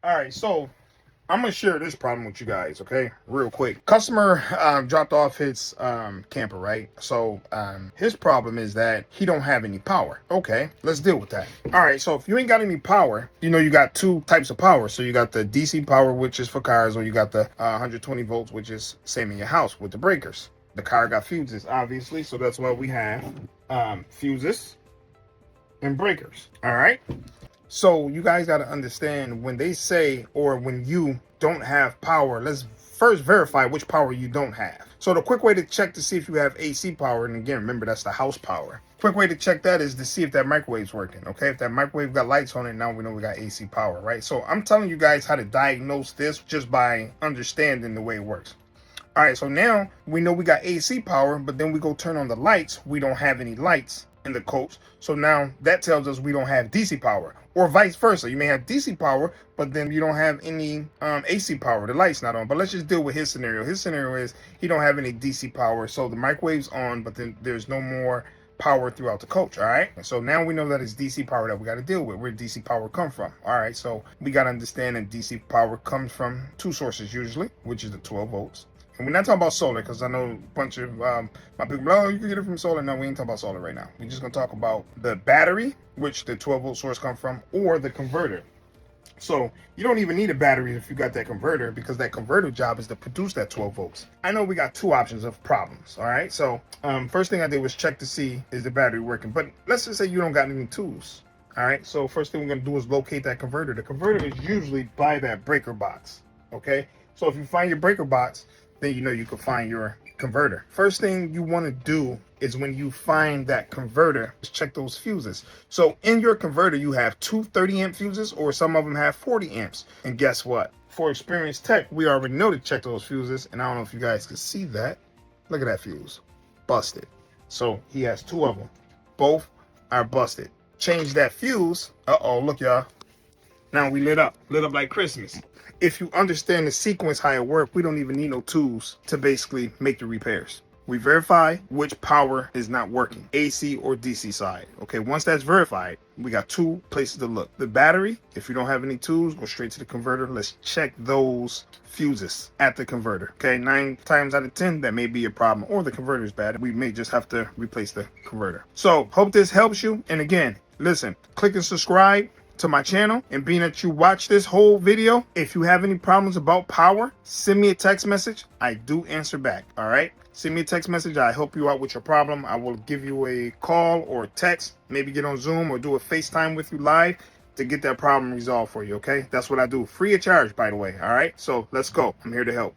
All right, so I'm gonna share this problem with you guys, okay? Real quick. Customer dropped off his camper, right? So his problem is that he don't have any power. Okay, let's deal with that. All right, so if you ain't got any power, you know you got two types of power. So you got the DC power, which is for cars, or you got the 120 volts, which is same in your house with the breakers. The car got fuses, obviously, so that's why we have fuses and breakers. All right. So you guys got to understand when they say, or when you don't have power, let's first verify which power you don't have. So the quick way to check to see if you have AC power, and again, remember that's the house power. Quick way to check that is to see if that microwave's working, okay? If that microwave got lights on it, now we know we got AC power, right? So I'm telling you guys how to diagnose this just by understanding the way it works. All right, so now we know we got AC power, but then we go turn on the lights. We don't have any lights in the coach. So now that tells us we don't have DC power, or vice versa. You may have DC power, but then you don't have any AC power. The light's not on. But let's just deal with his scenario. His scenario is he don't have any DC power. So the microwave's on, but then there's no more power throughout the coach. All right, so now we know that it's DC power that we got to deal with. Where DC power come from? All right, so we got to understand that DC power comes from two sources usually, which is the 12 volts. And we're not talking about solar, because I know a bunch of my people, oh, you can get it from solar. No, we ain't talking about solar right now. We're just going to talk about the battery, which the 12 volt source come from, or the converter. So you don't even need a battery if you got that converter, because that converter job is to produce that 12 volts. I know we got two options of problems. All right. So first thing I did was check to see is the battery working. But let's just say you don't got any tools. All right. So first thing we're going to do is locate that converter. The converter is usually by that breaker box. Okay. So if you find your breaker box, then you know you can find your converter. First thing you want to do is when you find that converter, check those fuses. So in your converter, you have two 30 amp fuses, or some of them have 40 amps. And guess what? For experienced tech, we already know to check those fuses. And I don't know if you guys can see that. Look at that fuse. Busted. So he has two of them. Both are busted. Change that fuse. Uh-oh, look, y'all. Now we lit up like Christmas. If you understand the sequence, how it works, we don't even need no tools to basically make the repairs. We verify which power is not working, AC or DC side. Okay, once that's verified, we got two places to look. The battery, if you don't have any tools, go straight to the converter. Let's check those fuses at the converter. Okay, 9 times out of 10, that may be a problem, or the converter is bad. We may just have to replace the converter. So, hope this helps you. And again, listen, click and subscribe to my channel, and being that you watch this whole video, if you have any problems about power, send me a text message. I do answer back. All right, send me a text message. I help you out with your problem. I will give you a call or a text, maybe get on Zoom or do a FaceTime with you live to get that problem resolved for you. Okay, that's what I do, free of charge, by the way. All right, so let's go. I'm here to help.